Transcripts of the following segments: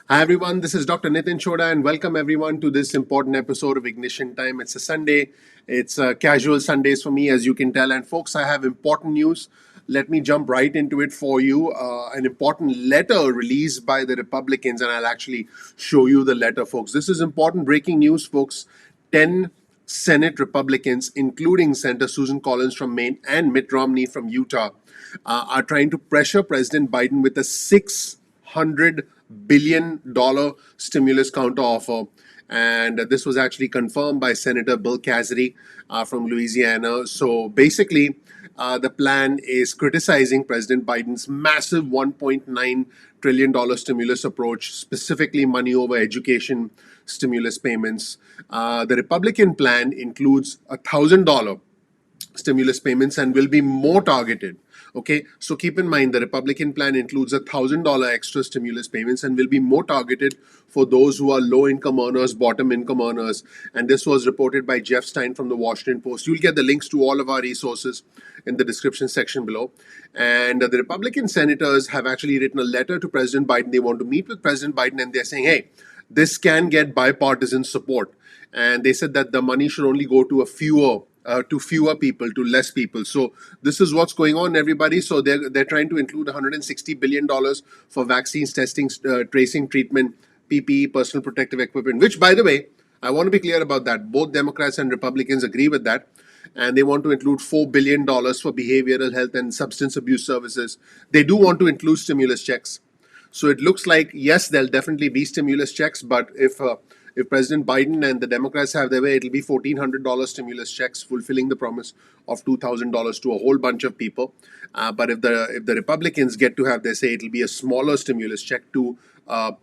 Hi everyone, this is Dr. Nitin Chhoda and welcome everyone to this important episode of Ignition Time. It's a Sunday. It's casual Sundays for me, as you can tell. And folks, I have important news. Let me jump right into it for you. An important letter released by the Republicans, and I'll actually show you the letter, folks. This is important breaking news, folks. 10 Senate Republicans, including Senator Susan Collins from Maine and Mitt Romney from Utah, are trying to pressure President Biden with a $600 billion stimulus counteroffer. And this was actually confirmed by Senator Bill Cassidy from Louisiana. So basically, the plan is criticizing President Biden's massive $1.9 trillion stimulus approach, specifically money over education stimulus payments. The Republican plan includes $1,000 stimulus payments and will be more targeted. Okay, so keep in mind the Republican plan includes $1,000 extra stimulus payments and will be more targeted for those who are low income earners, bottom income earners. And this was reported by Jeff Stein from the Washington Post. You'll get the links to all of our resources in the description section below. And the Republican senators have actually written a letter to President Biden. They want to meet with President Biden and they're saying, hey, this can get bipartisan support. And they said that the money should only go to fewer people, to less people. So this is what's going on, everybody. So they're trying to include $160 billion for vaccines, testing, tracing, treatment, PPE, personal protective equipment, which, by the way, I want to be clear about that. Both Democrats and Republicans agree with that. And they want to include $4 billion for behavioral health and substance abuse services. They do want to include stimulus checks. So it looks like, yes, there'll definitely be stimulus checks, but if President Biden and the Democrats have their way, it'll be $1,400 stimulus checks, fulfilling the promise of $2,000 to a whole bunch of people. But if the Republicans get to have their say, it'll be a smaller stimulus check to a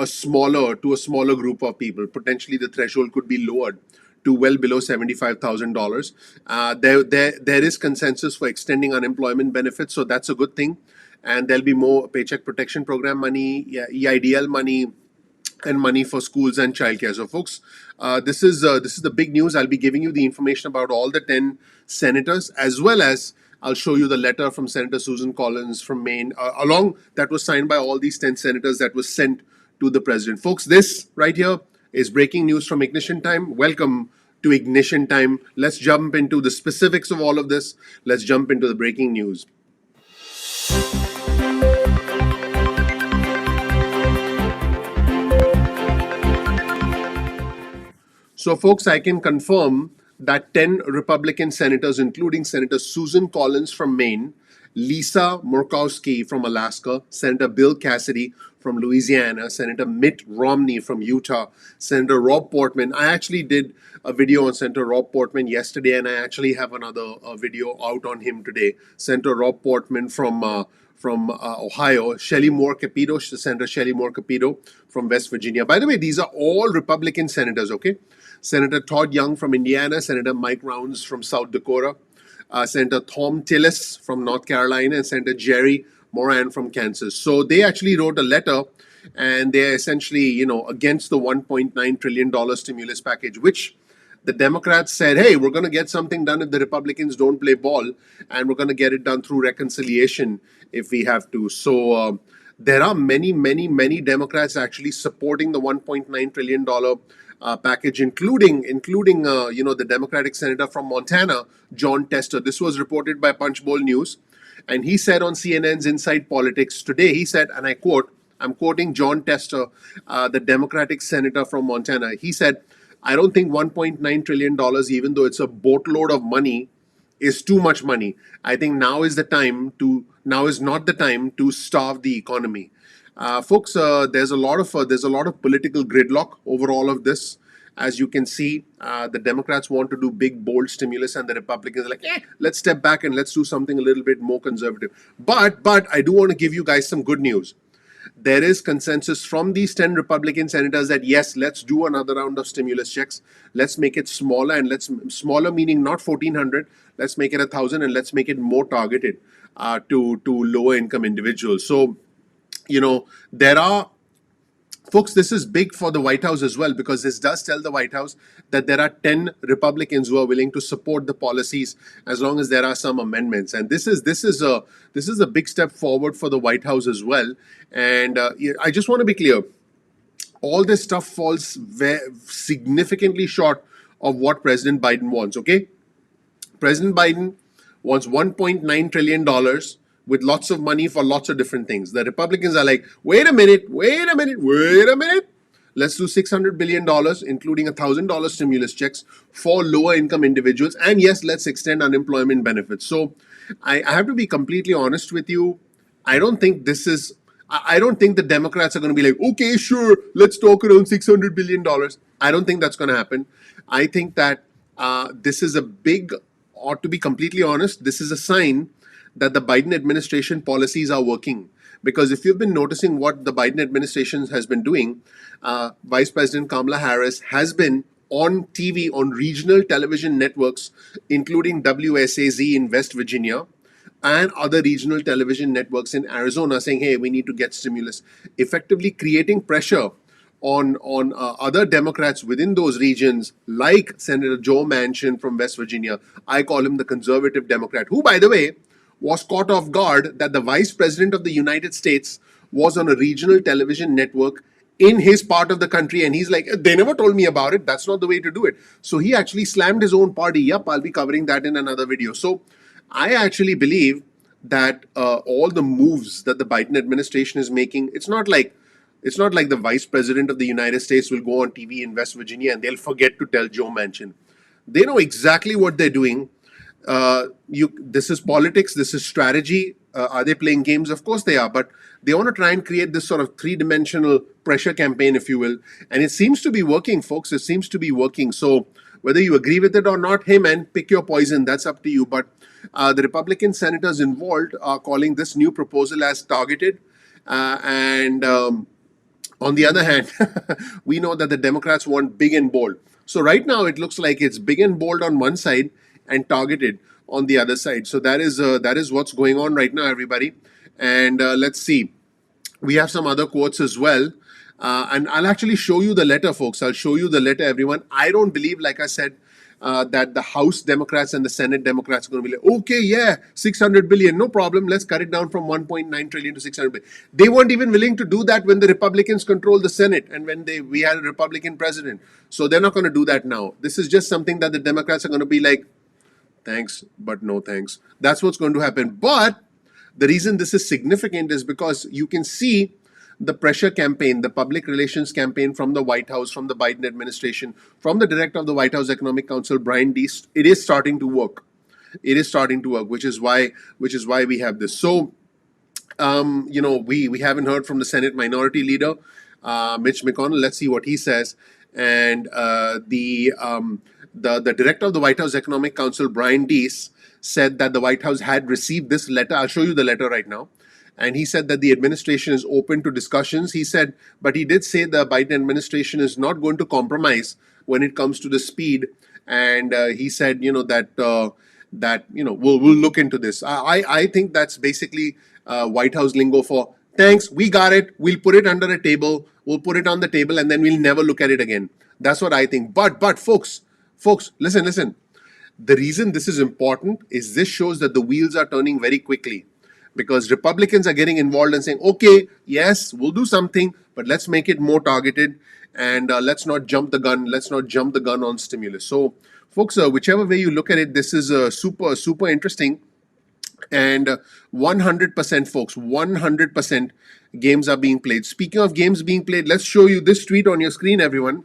smaller group of people. Potentially, the threshold could be lowered to well below $75,000. There is consensus for extending unemployment benefits, so that's a good thing. And there'll be more Paycheck Protection Program money, EIDL money, and money for schools and childcare. So, folks, this is the big news. I'll be giving you the information about all the 10 senators, as well as I'll show you the letter from Senator Susan Collins from Maine, along that was signed by all these 10 senators that was sent to the president. Folks, this right here is breaking news from Ignition Time. Welcome to Ignition Time. Let's jump into the specifics of all of this. Let's jump into the breaking news. So, folks, I can confirm that 10 Republican senators, including Senator Susan Collins from Maine, Lisa Murkowski from Alaska, Senator Bill Cassidy from Louisiana, Senator Mitt Romney from Utah, Senator Rob Portman. I actually did a video on Senator Rob Portman yesterday, and I actually have another video out on him today. Senator Rob Portman from Ohio, Shelley Moore Capito, Senator Shelley Moore Capito from West Virginia. By the way, these are all Republican senators, okay? Senator Todd Young from Indiana, Senator Mike Rounds from South Dakota, Senator Thom Tillis from North Carolina, and Senator Jerry Moran from Kansas. So they actually wrote a letter, and they're essentially, against the $1.9 trillion stimulus package, which the Democrats said, hey, we're going to get something done if the Republicans don't play ball, and we're going to get it done through reconciliation if we have to. So there are many, many, many Democrats actually supporting the $1.9 trillion package, including the Democratic senator from Montana, John Tester. This was reported by Punchbowl News, and he said on CNN's Inside Politics today, he said, and I quote, I'm quoting John Tester, the Democratic senator from Montana. He said, I don't think $1.9 trillion, even though it's a boatload of money, is too much money. I think now is not the time to starve the economy. Folks, there's a lot of political gridlock over all of this. As you can see, the Democrats want to do big, bold stimulus, and the Republicans are like, let's step back and let's do something a little bit more conservative. But I do want to give you guys some good news. There is consensus from these 10 Republican senators that yes, let's do another round of stimulus checks. Let's make it smaller, and smaller meaning not 1,400. Let's make it 1,000, and let's make it more targeted to lower income individuals. So, there are, folks, this is big for the White House as well, because this does tell the White House that there are 10 Republicans who are willing to support the policies as long as there are some amendments. And this is a big step forward for the White House as well. And I just want to be clear. all this stuff falls significantly short of what President Biden wants, okay? President Biden wants $1.9 trillion with lots of money for lots of different things. The Republicans are like, wait a minute, wait a minute, wait a minute. Let's do $600 billion, including $1,000 stimulus checks for lower income individuals. And yes, let's extend unemployment benefits. So I have to be completely honest with you. I don't think the Democrats are going to be like, okay, sure, let's talk around $600 billion. I don't think that's going to happen. I think that this is a big, or to be completely honest, this is a sign that the Biden administration policies are working. Because if you've been noticing what the Biden administration has been doing, Vice President Kamala Harris has been on TV, on regional television networks, including WSAZ in West Virginia and other regional television networks in Arizona, saying, hey, we need to get stimulus, effectively creating pressure on other Democrats within those regions, like Senator Joe Manchin from West Virginia. I call him the conservative Democrat, who, by the way, was caught off guard that the Vice President of the United States was on a regional television network in his part of the country, and he's like, they never told me about it. That's not the way to do it. So he actually slammed his own party. Yep, I'll be covering that in another video. So I actually believe that all the moves that the Biden administration is making, it's not like the Vice President of the United States will go on TV in West Virginia and they'll forget to tell Joe Manchin. They know exactly what they're doing. This is politics, this is strategy. Are they playing games? Of course they are, but they want to try and create this sort of three-dimensional pressure campaign, if you will. And it seems to be working, folks. It seems to be working. So whether you agree with it or not, hey man, pick your poison. That's up to you. But the Republican senators involved are calling this new proposal as targeted. On the other hand, we know that the Democrats want big and bold. So right now it looks like it's big and bold on one side and targeted on the other side. So that is what's going on right now, everybody. And let's see. We have some other quotes as well. And I'll actually show you the letter, folks. I'll show you the letter, everyone. I don't believe, like I said, that the House Democrats and the Senate Democrats are going to be like, okay, yeah, 600 billion, no problem. Let's cut it down from 1.9 trillion to 600 billion. They weren't even willing to do that when the Republicans controlled the Senate and when we had a Republican president. So they're not going to do that now. This is just something that the Democrats are going to be like, thanks, but no thanks. That's what's going to happen. But the reason this is significant is because you can see the pressure campaign, the public relations campaign from the White House, from the Biden administration, from the director of the White House Economic Council, Brian Deese. It is starting to work. It is starting to work, which is why we have this. So, we haven't heard from the Senate Minority Leader, Mitch McConnell. Let's see what he says. And the director of the White House Economic Council, Brian Deese, said that the White House had received this letter. I'll show you the letter right now. And he said that the administration is open to discussions. He said, but he did say the Biden administration is not going to compromise when it comes to the speed. And he said, we'll look into this. I think that's basically White House lingo for thanks, we got it. We'll put it under a table. We'll put it on the table, and then we'll never look at it again. That's what I think. But folks, listen. The reason this is important is this shows that the wheels are turning very quickly. Because Republicans are getting involved and saying, okay, yes, we'll do something, but let's make it more targeted and let's not jump the gun. Let's not jump the gun on stimulus. So, folks, whichever way you look at it, this is super, super interesting. And 100%, folks, 100% games are being played. Speaking of games being played, let's show you this tweet on your screen, everyone,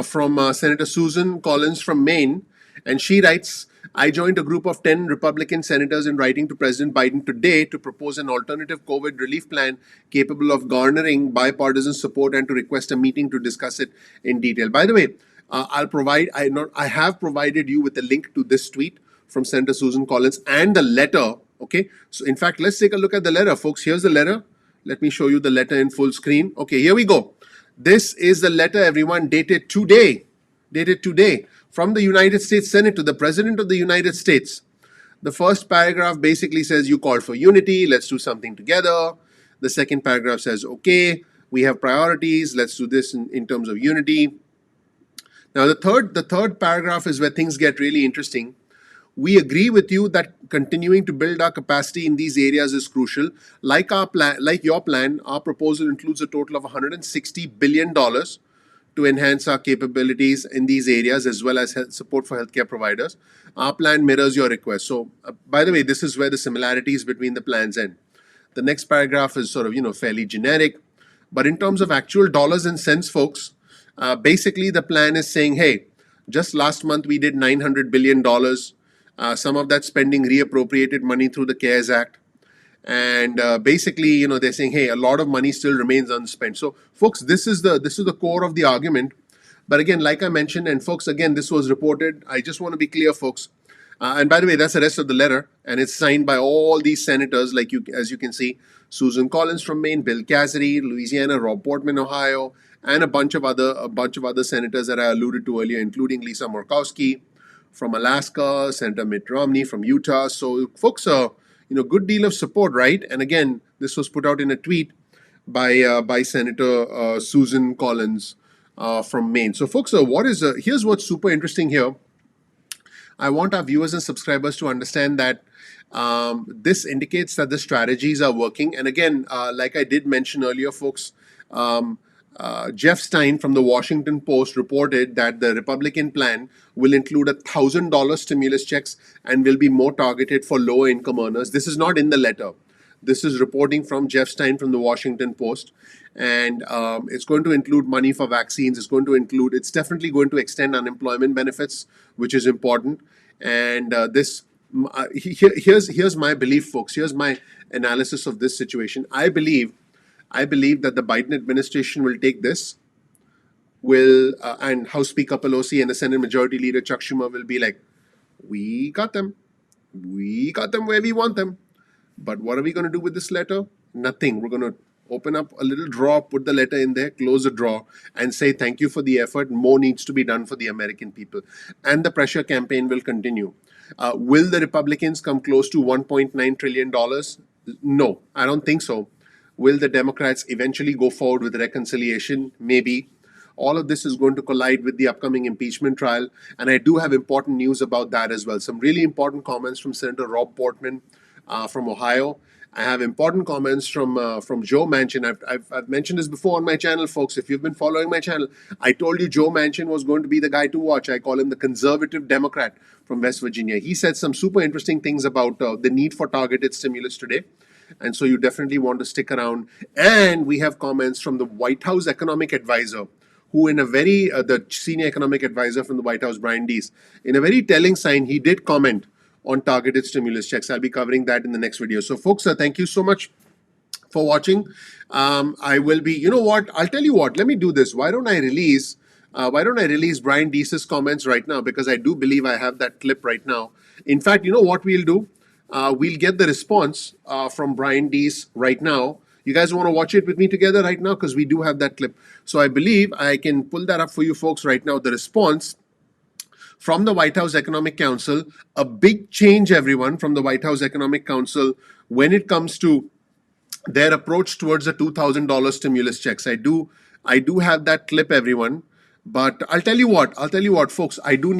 from Senator Susan Collins from Maine. And she writes, I joined a group of 10 Republican senators in writing to President Biden today to propose an alternative COVID relief plan capable of garnering bipartisan support and to request a meeting to discuss it in detail. By the way, I have provided you with a link to this tweet from Senator Susan Collins and the letter. Okay, so in fact, let's take a look at the letter, folks. Here's the letter. Let me show you the letter in full screen. Okay, here we go. This is the letter, everyone, dated today. From the United States Senate to the President of the United States. The first paragraph basically says you called for unity, let's do something together. The second paragraph says, okay, we have priorities, let's do this in terms of unity. Now the third paragraph is where things get really interesting. We agree with you that continuing to build our capacity in these areas is crucial. Like your plan, our proposal includes a total of $160 billion to enhance our capabilities in these areas as well as support for healthcare providers. Our plan mirrors your request. So, by the way, this is where the similarities between the plans end. The next paragraph is sort of, fairly generic. But in terms of actual dollars and cents, folks, basically the plan is saying, hey, just last month we did $900 billion. Some of that spending reappropriated money through the CARES Act. And basically, they're saying, hey, a lot of money still remains unspent. So, folks, this is the core of the argument. But again, like I mentioned, and folks, again, this was reported. I just want to be clear, folks. And by the way, that's the rest of the letter, and it's signed by all these senators, as you can see, Susan Collins from Maine, Bill Cassidy, Louisiana, Rob Portman, Ohio, and a bunch of other senators that I alluded to earlier, including Lisa Murkowski from Alaska, Senator Mitt Romney from Utah. So, folks, good deal of support, right? And again, this was put out in a tweet by Senator Susan Collins from Maine. So, folks, here's what's super interesting here. I want our viewers and subscribers to understand that this indicates that the strategies are working. And again, like I did mention earlier, folks, Jeff Stein from the Washington Post reported that the Republican plan will include $1,000 stimulus checks and will be more targeted for lower income earners. This is not in the letter. This is reporting from Jeff Stein from the Washington Post. And it's going to include money for vaccines. It's definitely going to extend unemployment benefits, which is important. And here's my belief, folks. Here's my analysis of this situation. I believe that the Biden administration will take this, and House Speaker Pelosi and the Senate Majority Leader Chuck Schumer will be like, we got them where we want them. But what are we going to do with this letter? Nothing. We're going to open up a little drawer, put the letter in there, close the drawer, and say thank you for the effort. More needs to be done for the American people. And the pressure campaign will continue. Will the Republicans come close to $1.9 trillion? No, I don't think so. Will the Democrats eventually go forward with reconciliation? Maybe. All of this is going to collide with the upcoming impeachment trial. And I do have important news about that as well. Some really important comments from Senator Rob Portman from Ohio. I have important comments from Joe Manchin. I've mentioned this before on my channel, folks. If you've been following my channel, I told you Joe Manchin was going to be the guy to watch. I call him the conservative Democrat from West Virginia. He said some super interesting things about the need for targeted stimulus today. And so you definitely want to stick around. And we have comments from the White House economic advisor, who the senior economic advisor from the White House, Brian Deese, in a very telling sign, he did comment on targeted stimulus checks. I'll be covering that in the next video. So, folks, thank you so much for watching. I will be, I'll tell you what, let me do this. Why don't I release Brian Deese's comments right now? Because I do believe I have that clip right now. In fact, you know what we'll do? We'll get the response from Brian Deese right now. You guys want to watch it with me together right now? Because we do have that clip. So I believe I can pull that up for you folks right now. The response from the White House Economic Council, a big change, everyone, from the White House Economic Council when it comes to their approach towards the $2,000 stimulus checks. I do have that clip, everyone. But I'll tell you what, folks. I'll do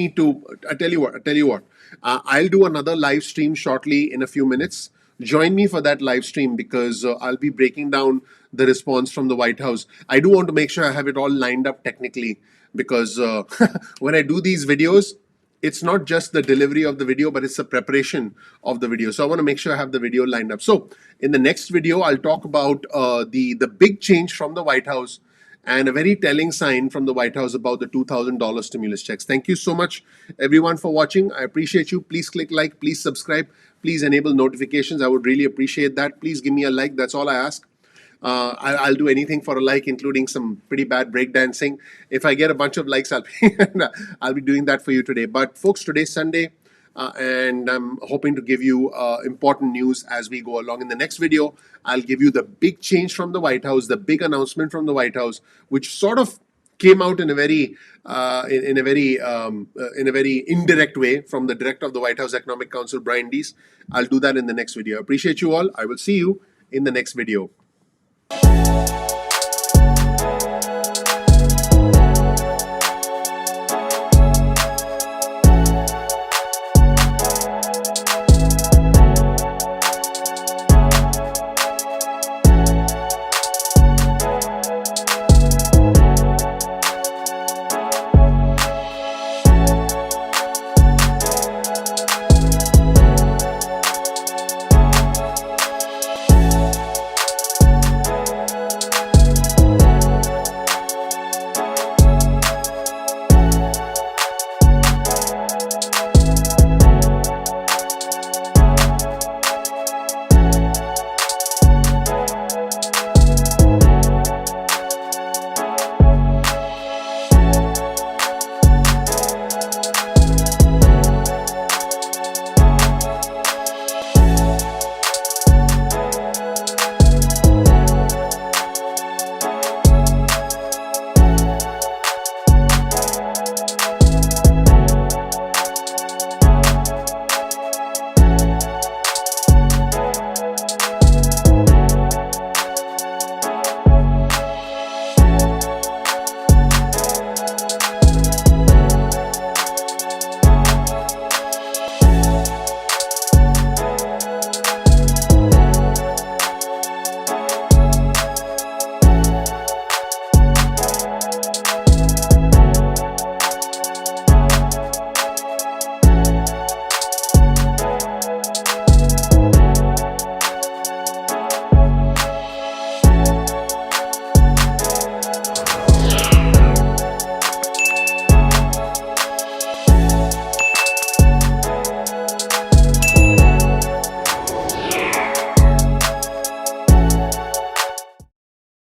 another live stream shortly in a few minutes. Join me for that live stream because I'll be breaking down the response from the White House. I do want to make sure I have it all lined up technically because when I do these videos, it's not just the delivery of the video, but it's the preparation of the video. So I want to make sure I have the video lined up. So in the next video, I'll talk about the big change from the White House and a very telling sign from the White House about the $2,000 stimulus checks. Thank you so much, everyone, for watching. I appreciate you. Please click like, please subscribe, please enable notifications. I would really appreciate that. Please give me a like. That's all I ask. I'll do anything for a like, including some pretty bad breakdancing. If I get a bunch of likes, I'll be doing that for you today. But folks, today's Sunday. And I'm hoping to give you important news as we go along. In the next video, I'll give you the big change from the White House, the big announcement from the White House, which sort of came out in a very indirect way from the director of the White House Economic Council, Brian Deese. I'll do that in the next video. I appreciate you all. I will see you in the next video.